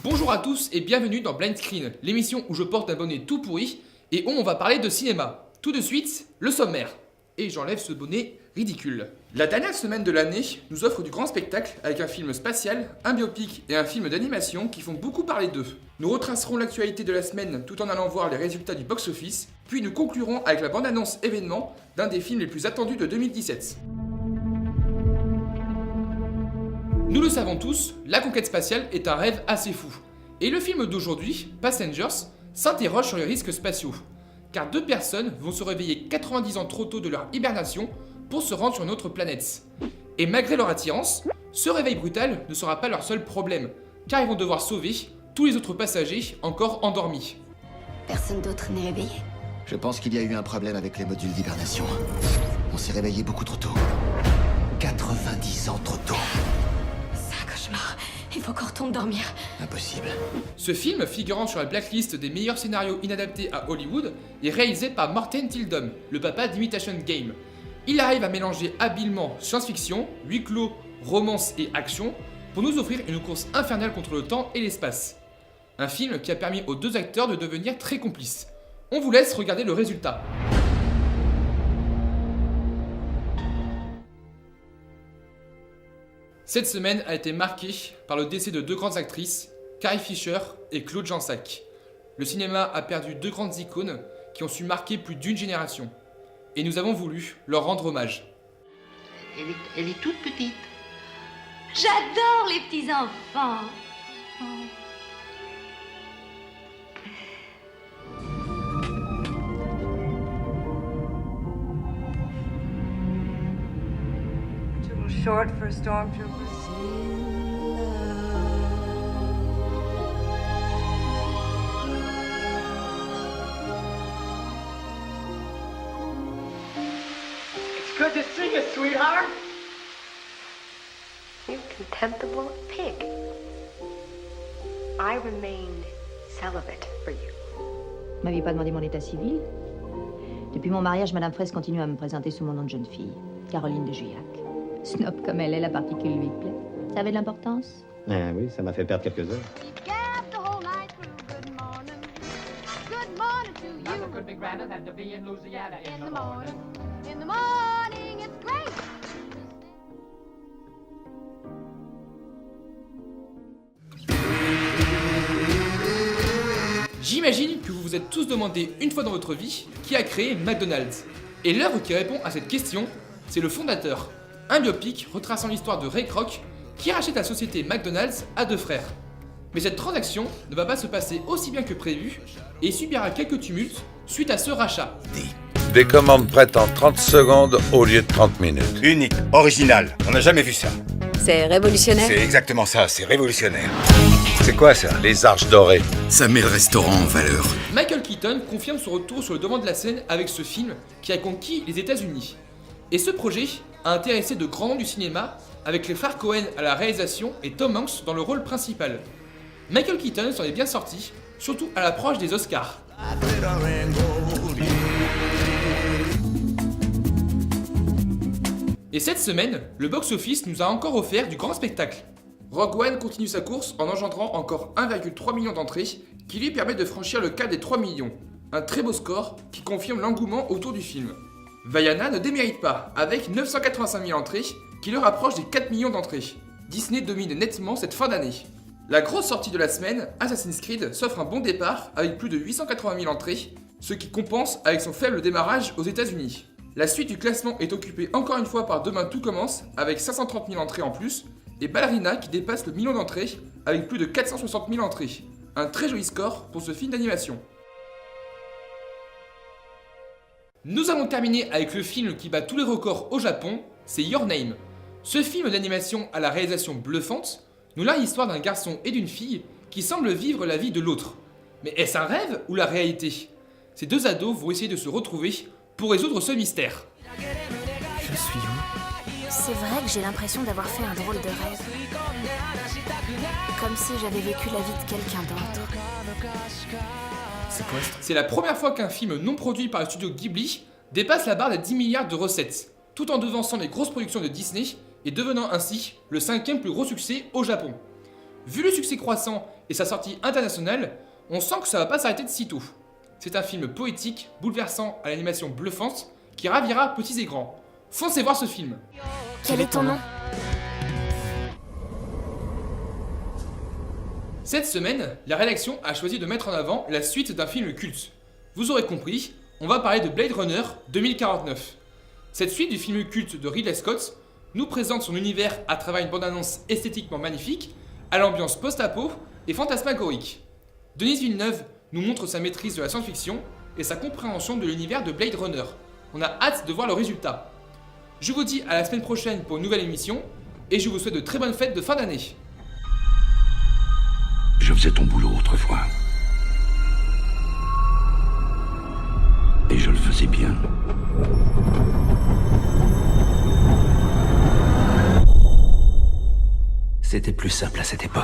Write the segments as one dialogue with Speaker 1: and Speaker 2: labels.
Speaker 1: Bonjour à tous et bienvenue dans Blind Screen, l'émission où je porte un bonnet tout pourri et où on va parler de cinéma. Tout de suite, le sommaire. Et j'enlève ce bonnet ridicule. La dernière semaine de l'année nous offre du grand spectacle avec un film spatial, un biopic et un film d'animation qui font beaucoup parler d'eux. Nous retracerons l'actualité de la semaine tout en allant voir les résultats du box-office, puis nous conclurons avec la bande-annonce événement d'un des films les plus attendus de 2017. Nous le savons tous, la conquête spatiale est un rêve assez fou. Et le film d'aujourd'hui, Passengers, s'interroge sur les risques spatiaux. Car deux personnes vont se réveiller 90 ans trop tôt de leur hibernation pour se rendre sur notre planète. Et malgré leur attirance, ce réveil brutal ne sera pas leur seul problème, car ils vont devoir sauver tous les autres passagers encore endormis.
Speaker 2: Personne d'autre n'est réveillé.
Speaker 3: Je pense qu'il y a eu un problème avec les modules d'hibernation. On s'est réveillé beaucoup trop tôt. 90 ans trop tôt.
Speaker 2: C'est un cauchemar. Il faut qu'on retourne dormir.
Speaker 3: Impossible.
Speaker 1: Ce film, figurant sur la blacklist des meilleurs scénarios inadaptés à Hollywood, est réalisé par Morten Tyldum, le papa d'Imitation Game. Il arrive à mélanger habilement science-fiction, huis clos, romance et action pour nous offrir une course infernale contre le temps et l'espace. Un film qui a permis aux deux acteurs de devenir très complices. On vous laisse regarder le résultat. Cette semaine a été marquée par le décès de deux grandes actrices, Carrie Fisher et Claude Jansac. Le cinéma a perdu deux grandes icônes qui ont su marquer plus d'une génération. Et nous avons voulu leur rendre hommage.
Speaker 4: Elle est toute petite.
Speaker 2: J'adore les petits enfants.
Speaker 5: Too short for a stormtrooper.
Speaker 4: It's good to see you, sweetheart.
Speaker 6: You contemptible pig. I remained celibate for you.
Speaker 7: Vous m'aviez pas demandé mon état civil? Depuis mon mariage, Madame Fraisse continue à me présenter sous mon nom de jeune fille, Caroline de Juillac. Snob comme elle est, la particule lui plaît. Ça avait de l'importance?
Speaker 8: Ah oui, ça m'a fait perdre quelques heures.
Speaker 1: J'imagine que vous vous êtes tous demandé une fois dans votre vie qui a créé McDonald's. Et l'œuvre qui répond à cette question, c'est le fondateur. Un biopic retraçant l'histoire de Ray Kroc qui rachète la société McDonald's à deux frères. Mais cette transaction ne va pas se passer aussi bien que prévu et subira quelques tumultes suite à ce rachat.
Speaker 9: Des commandes prêtes en 30 secondes au lieu de 30 minutes.
Speaker 10: Unique, original, on n'a jamais vu ça.
Speaker 2: C'est révolutionnaire.
Speaker 10: C'est exactement ça, c'est révolutionnaire. C'est quoi ça?
Speaker 9: Les arches dorées.
Speaker 3: Ça met le restaurant en valeur.
Speaker 1: Michael Keaton confirme son retour sur le devant de la scène avec ce film qui a conquis les États-Unis. Et ce projet a intéressé de grands noms du cinéma avec les frères Coen à la réalisation et Tom Hanks dans le rôle principal. Michael Keaton s'en est bien sorti, surtout à l'approche des Oscars. Et cette semaine, le box-office nous a encore offert du grand spectacle. Rogue One continue sa course en engendrant encore 1,3 million d'entrées qui lui permet de franchir le cap des 3 millions. Un très beau score qui confirme l'engouement autour du film. Vaiana ne démérite pas, avec 985 000 entrées qui le rapproche des 4 millions d'entrées. Disney domine nettement cette fin d'année. La grosse sortie de la semaine, Assassin's Creed s'offre un bon départ avec plus de 880 000 entrées, ce qui compense avec son faible démarrage aux États-Unis. La suite du classement est occupée encore une fois par Demain tout commence avec 530 000 entrées en plus et Ballerina qui dépasse le million d'entrées avec plus de 460 000 entrées. Un très joli score pour ce film d'animation. Nous allons terminer avec le film qui bat tous les records au Japon, c'est Your Name. Ce film d'animation à la réalisation bluffante nous narre l'histoire d'un garçon et d'une fille qui semblent vivre la vie de l'autre. Mais est-ce un rêve ou la réalité? Ces deux ados vont essayer de se retrouver pour résoudre ce mystère.
Speaker 3: Je suis où?
Speaker 2: C'est vrai que j'ai l'impression d'avoir fait un drôle de rêve. Comme si j'avais vécu la vie de quelqu'un d'autre.
Speaker 1: C'est quoi? C'est la première fois qu'un film non produit par le studio Ghibli dépasse la barre des 10 milliards de recettes, tout en devançant les grosses productions de Disney et devenant ainsi le 5e plus gros succès au Japon. Vu le succès croissant et sa sortie internationale, on sent que ça va pas s'arrêter de sitôt. C'est un film poétique, bouleversant, à l'animation bluffante, qui ravira petits et grands. Foncez voir ce film.
Speaker 2: Quel est ton nom?
Speaker 1: Cette semaine, la rédaction a choisi de mettre en avant la suite d'un film culte. Vous aurez compris, on va parler de Blade Runner 2049. Cette suite du film culte de Ridley Scott nous présente son univers à travers une bande-annonce esthétiquement magnifique, à l'ambiance post-apo et fantasmagorique. Denis Villeneuve nous montre sa maîtrise de la science-fiction et sa compréhension de l'univers de Blade Runner. On a hâte de voir le résultat. Je vous dis à la semaine prochaine pour une nouvelle émission et je vous souhaite de très bonnes fêtes de fin d'année.
Speaker 11: Je faisais ton boulot autrefois. Et je le faisais bien. C'était plus simple à cette époque.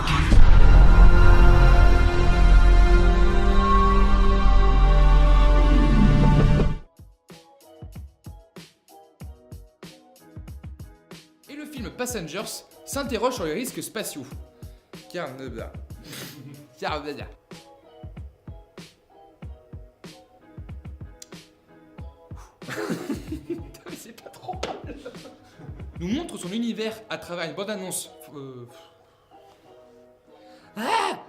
Speaker 1: Et le film Passengers s'interroge sur les risques spatiaux. Carnebla. Carnebla. C'est pas trop mal. Nous montre son univers à travers une bande-annonce. Ah